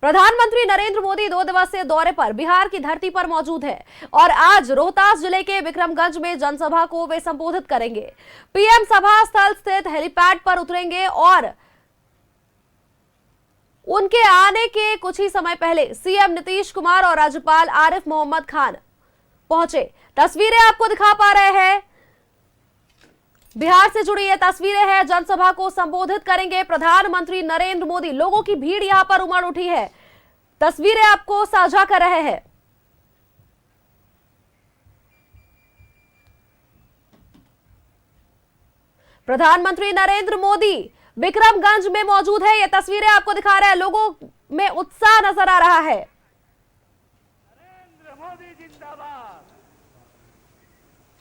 प्रधानमंत्री नरेंद्र मोदी 2 दिवसीय दौरे पर बिहार की धरती पर मौजूद है और आज रोहतास जिले के विक्रमगंज में जनसभा को वे संबोधित करेंगे। पीएम सभा स्थल स्थित हेलीपैड पर उतरेंगे और उनके आने के कुछ ही समय पहले सीएम नीतीश कुमार और राज्यपाल आरिफ मोहम्मद खान पहुंचे। तस्वीरें आपको दिखा पा रहे हैं, बिहार से जुड़ी ये तस्वीरें हैं। जनसभा को संबोधित करेंगे प्रधानमंत्री नरेंद्र मोदी। लोगों की भीड़ यहां पर उमड़ उठी है, तस्वीरें आपको साझा कर रहे हैं। प्रधानमंत्री नरेंद्र मोदी विक्रमगंज में मौजूद है, ये तस्वीरें आपको दिखा रहे हैं। लोगों में उत्साह नजर आ रहा है। नरेंद्र मोदी जिंदाबाद,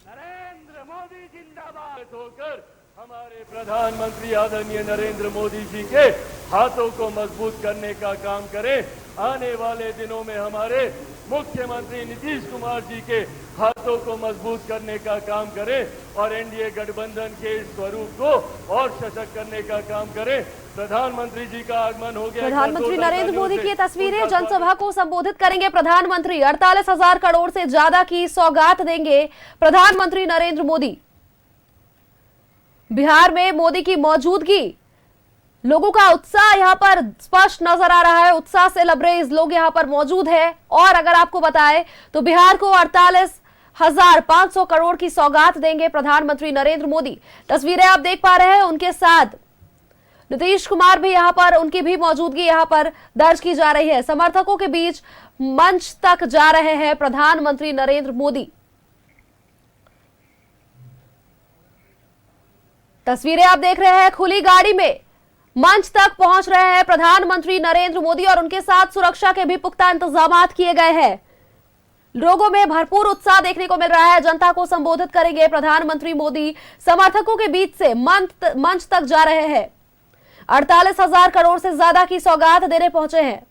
नरेंद्र मोदी जिंदाबाद होकर हमारे प्रधानमंत्री आदरणीय नरेंद्र मोदी जी के हाथों को मजबूत करने का काम करें। आने वाले दिनों में हमारे मुख्यमंत्री नीतीश कुमार जी के हाथों को मजबूत करने का काम करें और एनडीए गठबंधन के स्वरूप को और सशक्त करने का काम करें। प्रधानमंत्री जी का आगमन हो गया। प्रधानमंत्री नरेंद्र मोदी की तस्वीरें, जनसभा को संबोधित करेंगे प्रधानमंत्री। 48,000 करोड़ से ज्यादा की सौगात देंगे प्रधानमंत्री नरेंद्र मोदी। बिहार में मोदी की मौजूदगी, लोगों का उत्साह यहां पर स्पष्ट नजर आ रहा है। उत्साह से लबरेज लोग यहां पर मौजूद हैं। और अगर आपको बताएं तो बिहार को 48,500 करोड़ की सौगात देंगे प्रधानमंत्री नरेंद्र मोदी। तस्वीरें आप देख पा रहे हैं, उनके साथ नीतीश कुमार भी यहां पर, उनकी भी मौजूदगी यहां पर दर्ज की जा रही है। समर्थकों के बीच मंच तक जा रहे हैं प्रधानमंत्री नरेंद्र मोदी। तस्वीरें आप देख रहे हैं, खुली गाड़ी में मंच तक पहुंच रहे हैं प्रधानमंत्री नरेंद्र मोदी और उनके साथ सुरक्षा के भी पुख्ता इंतजाम किए गए हैं। लोगों में भरपूर उत्साह देखने को मिल रहा है। जनता को संबोधित करेंगे प्रधानमंत्री मोदी। समर्थकों के बीच से मंच तक जा रहे हैं। 48,000 करोड़ से ज्यादा की सौगात देने पहुंचे हैं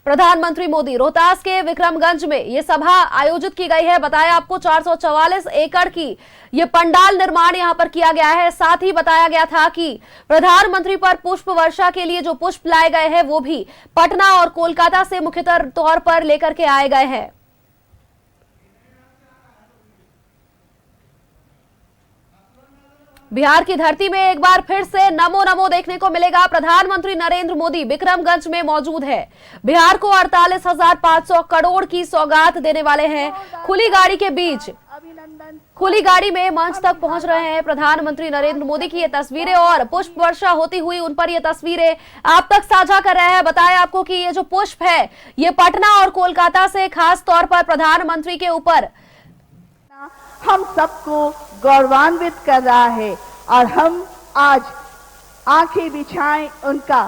प्रधानमंत्री मोदी। रोहतास के विक्रमगंज में यह सभा आयोजित की गई है। बताया आपको 444 एकड़ की यह पंडाल निर्माण यहां पर किया गया है। साथ ही बताया गया था कि प्रधानमंत्री पर पुष्प वर्षा के लिए जो पुष्प लाए गए हैं वो भी पटना और कोलकाता से मुख्यतः तौर पर लेकर के आए गए हैं। बिहार की धरती में एक बार फिर से नमो नमो देखने को मिलेगा। प्रधानमंत्री नरेंद्र मोदी विक्रमगंज में मौजूद है। बिहार को 48,500 करोड़ की सौगात देने वाले हैं। खुली गाड़ी के बीच, खुली गाड़ी में मंच तक पहुंच रहे हैं प्रधानमंत्री नरेंद्र मोदी की ये तस्वीरें और पुष्प वर्षा होती हुई उन पर ये तस्वीरें आप तक साझा कर रहे हैं। बताया आपको कि ये जो पुष्प है ये पटना और कोलकाता से खास तौर पर प्रधानमंत्री के ऊपर हम सबको गौरवान्वित कर रहा है और हम आज आंखें बिछाएं उनका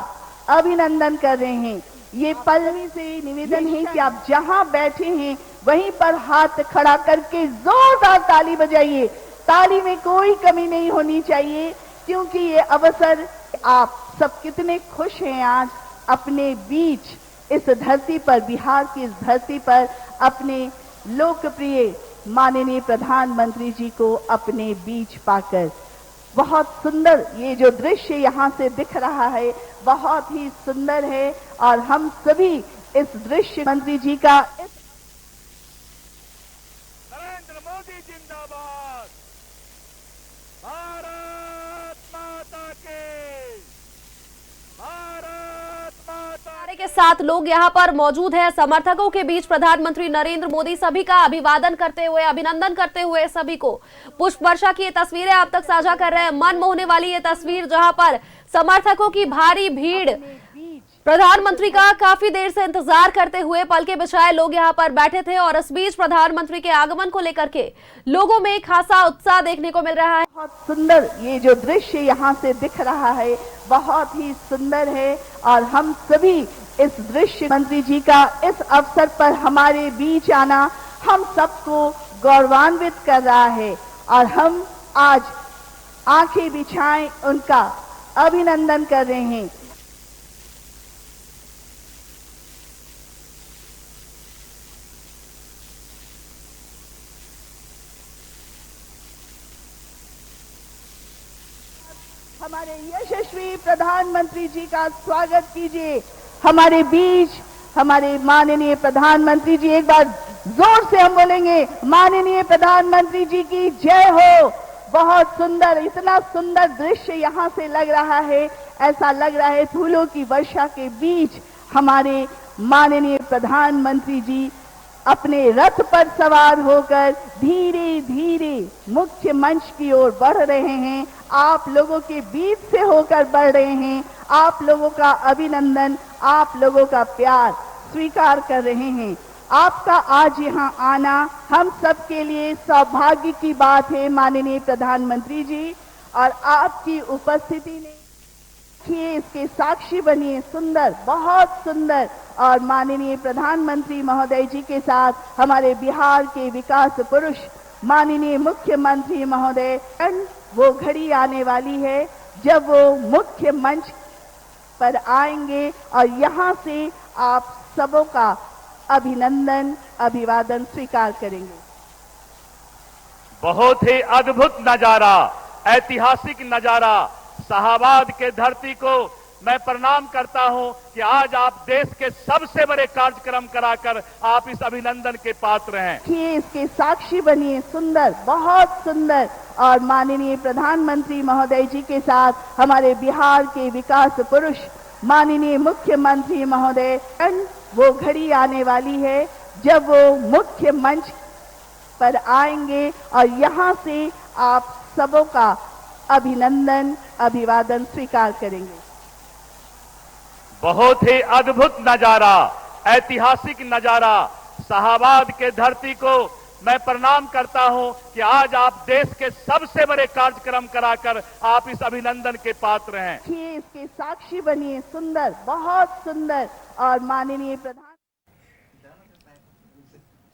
अभिनंदन कर रहे हैं। ये पल से निवेदन है कि आप जहां बैठे हैं वहीं पर हाथ खड़ा करके जोरदार ताली बजाइए। ताली में कोई कमी नहीं होनी चाहिए, क्योंकि ये अवसर, आप सब कितने खुश हैं आज अपने बीच इस धरती पर, बिहार की इस धरती पर अपने लोकप्रिय माननीय प्रधानमंत्री जी को अपने बीच पाकर। बहुत सुंदर ये जो दृश्य यहाँ से दिख रहा है, बहुत ही सुंदर है और हम सभी इस दृश्य मंत्री जी का नरेंद्र मोदी जिंदाबाद, भारत माता के, भारत माता के साथ लोग यहां पर मौजूद हैं। समर्थकों के बीच प्रधानमंत्री नरेंद्र मोदी सभी का अभिवादन करते हुए, अभिनंदन करते हुए सभी को पुष्प वर्षा की ये तस्वीरें आप तक साझा कर रहे हैं। मन मोहने वाली ये तस्वीर जहां पर समर्थकों की भारी भीड़ प्रधानमंत्री का काफी देर से इंतजार करते हुए पलके बिछाए लोग यहां पर बैठे थे और इस बीच प्रधानमंत्री के आगमन को लेकर के लोगों में खासा उत्साह देखने को मिल रहा है। बहुत सुंदर ये जो दृश्य यहाँ से दिख रहा है, बहुत ही सुंदर है और हम सभी इस दृश्य मंत्री जी का इस अवसर पर हमारे बीच आना हम सबको गौरवान्वित कर रहा है और हम आज आंखें बिछाएं उनका अभिनंदन कर रहे हैं। हमारे यशस्वी प्रधानमंत्री जी का स्वागत कीजिए। हमारे बीच हमारे माननीय प्रधानमंत्री जी, एक बार जोर से हम बोलेंगे, माननीय प्रधानमंत्री जी की जय हो। बहुत सुंदर, इतना सुंदर दृश्य यहाँ से लग रहा है, ऐसा लग रहा है फूलों की वर्षा के बीच हमारे माननीय प्रधानमंत्री जी अपने रथ पर सवार होकर धीरे धीरे मुख्य मंच की ओर बढ़ रहे हैं। आप लोगों के बीच से होकर बढ़ रहे हैं। आप लोगों का अभिनंदन, आप लोगों का प्यार स्वीकार कर रहे हैं। आपका आज यहाँ आना हम सबके लिए सौभाग्य की बात है माननीय प्रधानमंत्री जी, और आपकी उपस्थिति ने देखिए, इसके साक्षी बनिए। सुंदर, बहुत सुंदर। और माननीय प्रधानमंत्री महोदय जी के साथ हमारे बिहार के विकास पुरुष माननीय मुख्यमंत्री महोदय, वो घड़ी आने वाली है जब वो मुख्य मंच पर आएंगे और यहाँ से आप सबों का अभिनंदन, अभिवादन स्वीकार करेंगे। बहुत ही अद्भुत नजारा, ऐतिहासिक नजारा। शाहाबाद के धरती को मैं प्रणाम करता हूं कि आज आप देश के सबसे बड़े कार्यक्रम कराकर आप इस अभिनंदन के पात्र हैं। इसके साक्षी बनिए। सुंदर, बहुत सुंदर। और माननीय प्रधानमंत्री महोदय जी के साथ हमारे बिहार के विकास पुरुष माननीय मुख्यमंत्री महोदय, वो घड़ी आने वाली है जब वो मुख्य मंच पर आएंगे और यहाँ से आप सबों का अभिनंदन, अभिवादन स्वीकार करेंगे। बहुत ही अद्भुत नजारा, ऐतिहासिक नजारा। शाहाबाद के धरती को मैं प्रणाम करता हूं कि आज आप देश के सबसे बड़े कार्यक्रम कराकर आप इस अभिनंदन के पात्र हैं। इसके साक्षी बनिए। सुंदर, बहुत सुंदर। और माननीय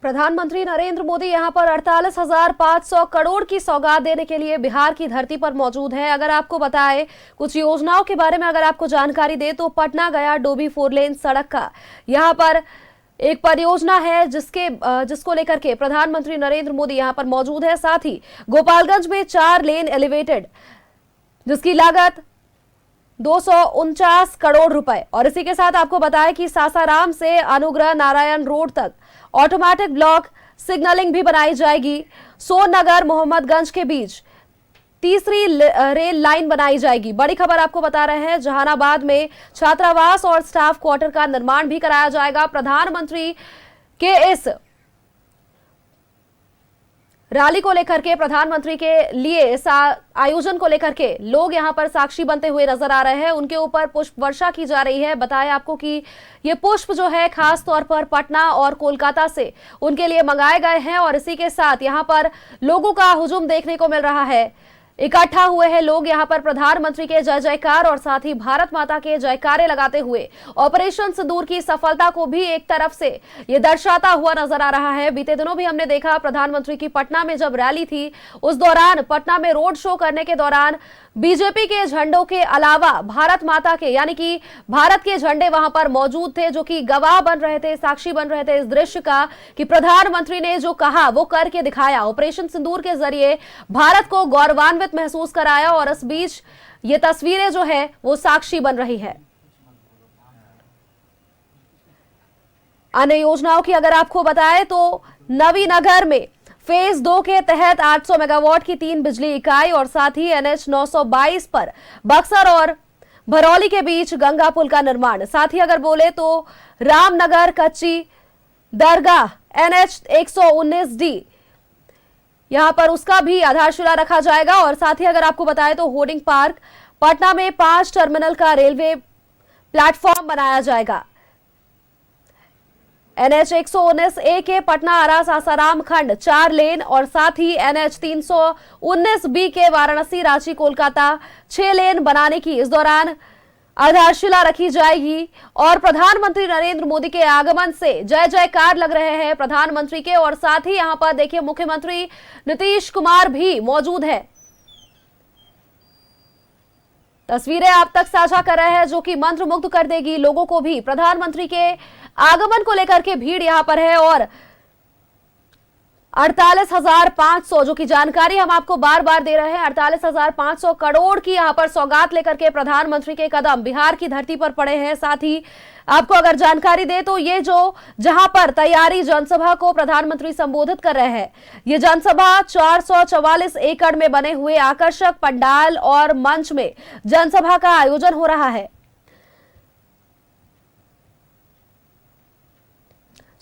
प्रधानमंत्री नरेंद्र मोदी यहां पर 48,500 करोड़ की सौगात देने के लिए बिहार की धरती पर मौजूद है। अगर आपको बताएं कुछ योजनाओं के बारे में, अगर आपको जानकारी दे तो पटना गया डोभी 4 लेन सड़क का यहां पर एक परियोजना है जिसको लेकर के प्रधानमंत्री नरेंद्र मोदी यहां पर मौजूद है। साथ ही गोपालगंज में 4 लेन एलिवेटेड जिसकी लागत 249 करोड़ रुपए। और इसी के साथ आपको बताएं कि सासाराम से अनुग्रह नारायण रोड तक ऑटोमेटिक ब्लॉक सिग्नलिंग भी बनाई जाएगी। सोननगर मोहम्मदगंज के बीच तीसरी रेल लाइन बनाई जाएगी। बड़ी खबर आपको बता रहे हैं, जहानाबाद में छात्रावास और स्टाफ क्वार्टर का निर्माण भी कराया जाएगा। प्रधानमंत्री के इस रैली को लेकर के, प्रधानमंत्री के लिए इस आयोजन को लेकर के लोग यहां पर साक्षी बनते हुए नजर आ रहे हैं। उनके ऊपर पुष्प वर्षा की जा रही है। बताया आपको कि ये पुष्प जो है खास तौर पर पटना और कोलकाता से उनके लिए मंगाए गए हैं। और इसी के साथ यहां पर लोगों का हुजूम देखने को मिल रहा है। इकट्ठा हुए हैं लोग यहां पर प्रधानमंत्री के जय जयकार और साथ ही भारत माता के जयकारे लगाते हुए ऑपरेशन सिंदूर की सफलता को भी एक तरफ से ये दर्शाता हुआ नजर आ रहा है। बीते दिनों भी हमने देखा प्रधानमंत्री की पटना में जब रैली थी, उस दौरान पटना में रोड शो करने के दौरान बीजेपी के झंडों के अलावा भारत माता के यानी कि भारत के झंडे वहां पर मौजूद थे, जो कि गवाह बन रहे थे, साक्षी बन रहे थे इस दृश्य का कि प्रधानमंत्री ने जो कहा वो करके दिखाया। ऑपरेशन सिंदूर के जरिए भारत को गौरवान्वित महसूस कराया और इस बीच ये तस्वीरें जो है वो साक्षी बन रही है। अन्य योजनाओं की अगर आपको बताएं तो नवीनगर में फेज 2 के तहत 800 मेगावाट की 3 बिजली इकाई और साथ ही NH 922 पर बक्सर और भरौली के बीच गंगा पुल का निर्माण। साथ ही अगर बोले तो रामनगर कच्ची दरगाह NH 119D यहां पर उसका भी आधारशिला रखा जाएगा। और साथ ही अगर आपको बताएं तो होर्डिंग पार्क पटना में 5 टर्मिनल का रेलवे प्लेटफॉर्म बनाया जाएगा। NH 119A के पटना आरा सासाराम खंड 4 लेन और साथ ही NH 319B के वाराणसी रांची कोलकाता 6 लेन बनाने की इस दौरान आधारशिला रखी जाएगी। और प्रधानमंत्री नरेंद्र मोदी के आगमन से जय जयकार लग रहे हैं प्रधानमंत्री के। और साथ ही यहां पर देखिए मुख्यमंत्री नीतीश कुमार भी मौजूद है। तस्वीरें आप तक साझा कर रहे हैं जो कि मंत्रमुग्ध कर देगी लोगों को भी। प्रधानमंत्री के आगमन को लेकर के भीड़ यहां पर है और 48,500 जो कि जानकारी हम आपको बार बार दे रहे हैं, 48,500 करोड़ की यहां पर सौगात लेकर के प्रधानमंत्री के कदम बिहार की धरती पर पड़े हैं। साथ ही आपको अगर जानकारी दे तो ये जो जहां पर तैयारी जनसभा को प्रधानमंत्री संबोधित कर रहे हैं, ये जनसभा 444 एकड़ में बने हुए आकर्षक पंडाल और मंच में जनसभा का आयोजन हो रहा है।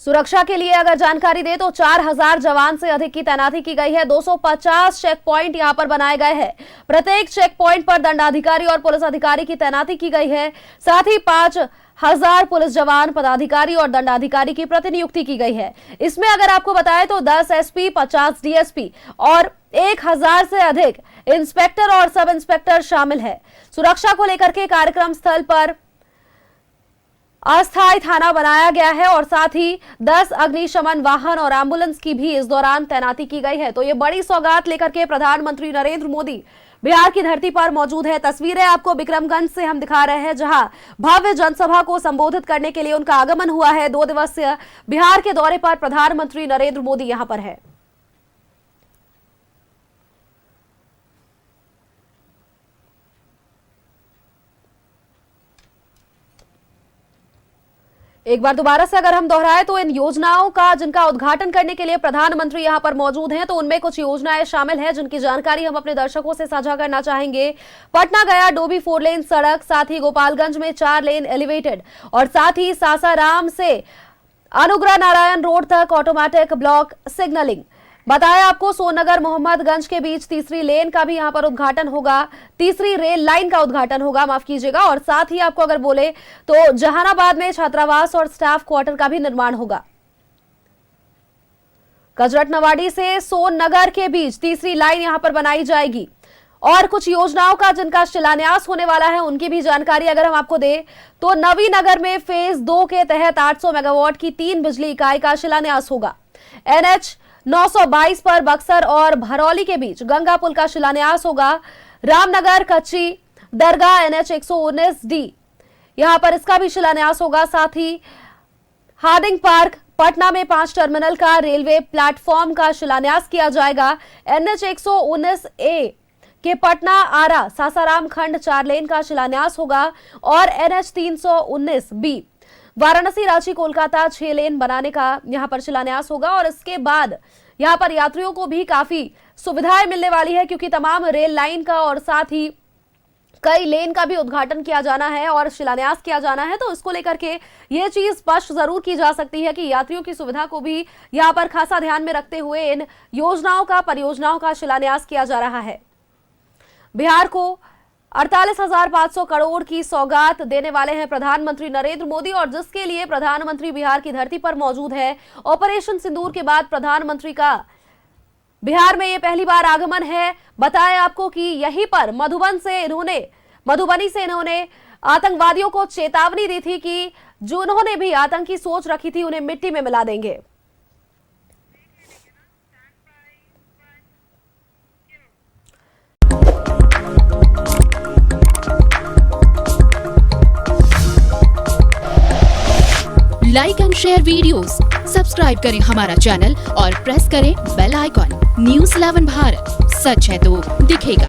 सुरक्षा के लिए अगर जानकारी दे तो 4000 जवान से अधिक की तैनाती की गई है। 250 चेक पॉइंट यहां पर बनाए गए हैं। प्रत्येक चेक पॉइंट पर दंडाधिकारी और पुलिस अधिकारी की तैनाती की गई है। साथ ही 5000 पुलिस जवान, पदाधिकारी और दंडाधिकारी की प्रतिनियुक्ति की गई है। इसमें अगर आपको बताएं तो 10 एसपी, 50 डीएसपी और 1000 से अधिक इंस्पेक्टर और सब इंस्पेक्टर शामिल है। सुरक्षा को लेकर के कार्यक्रम स्थल पर अस्थायी थाना बनाया गया है और साथ ही 10 अग्निशमन वाहन और एम्बुलेंस की भी इस दौरान तैनाती की गई है। तो ये बड़ी सौगात लेकर के प्रधानमंत्री नरेंद्र मोदी बिहार की धरती पर मौजूद है। तस्वीरें आपको विक्रमगंज से हम दिखा रहे हैं, जहां भव्य जनसभा को संबोधित करने के लिए उनका आगमन हुआ है। 2 दिवसीय बिहार के दौरे पर प्रधानमंत्री नरेंद्र मोदी यहां पर है। एक बार दोबारा से अगर हम दोहराएं तो इन योजनाओं का जिनका उद्घाटन करने के लिए प्रधानमंत्री यहां पर मौजूद हैं, तो उनमें कुछ योजनाएं शामिल हैं जिनकी जानकारी हम अपने दर्शकों से साझा करना चाहेंगे। पटना गया डोभी 4 लेन सड़क, साथ ही गोपालगंज में 4 लेन एलिवेटेड और साथ ही सासाराम से अनुग्रह नारायण रोड तक ऑटोमेटिक ब्लॉक सिग्नलिंग। बताया आपको सोननगर मोहम्मदगंज के बीच तीसरी लेन का भी यहां पर उद्घाटन होगा, तीसरी रेल लाइन का उद्घाटन होगा, माफ कीजिएगा। और साथ ही आपको अगर बोले तो जहानाबाद में छात्रावास और स्टाफ क्वार्टर का भी निर्माण होगा। कजरटनवाड़ी से सोननगर के बीच तीसरी लाइन यहां पर बनाई जाएगी। और कुछ योजनाओं का जिनका शिलान्यास होने वाला है उनकी भी जानकारी अगर हम आपको दे तो नवीनगर में फेज 2 के तहत 800 मेगावाट की 3 बिजली इकाई का शिलान्यास होगा। NH 922 पर बक्सर और भरौली के बीच गंगा पुल का शिलान्यास होगा। रामनगर कच्ची दरगाह NH 119D यहां पर इसका भी शिलान्यास होगा। साथ ही हार्डिंग पार्क पटना में 5 टर्मिनल का रेलवे प्लेटफॉर्म का शिलान्यास किया जाएगा। NH 119A के पटना आरा सासाराम खंड 4 लेन का शिलान्यास होगा और NH 319B वाराणसी रांची कोलकाता 6 लेन बनाने का यहां पर शिलान्यास होगा। और इसके बाद यहां पर यात्रियों को भी काफी सुविधाएं मिलने वाली है, क्योंकि तमाम रेल लाइन का और साथ ही कई लेन का भी उद्घाटन किया जाना है और शिलान्यास किया जाना है। तो इसको लेकर के ये चीज स्पष्ट जरूर की जा सकती है कि यात्रियों की सुविधा को भी यहां पर खासा ध्यान में रखते हुए इन योजनाओं का, परियोजनाओं का शिलान्यास किया जा रहा है। बिहार को 48,500 करोड़ की सौगात देने वाले हैं प्रधानमंत्री नरेंद्र मोदी, और जिसके लिए प्रधानमंत्री बिहार की धरती पर मौजूद है। ऑपरेशन सिंदूर के बाद प्रधानमंत्री का बिहार में ये पहली बार आगमन है। बताया आपको कि यहीं पर मधुबनी से इन्होंने आतंकवादियों को चेतावनी दी थी कि जो उन्होंने भी आतंकी सोच रखी थी उन्हें मिट्टी में मिला देंगे। Like and share videos, subscribe करें हमारा चैनल और प्रेस करें बेल आइकॉन। News 11 भारत, सच है तो दिखेगा।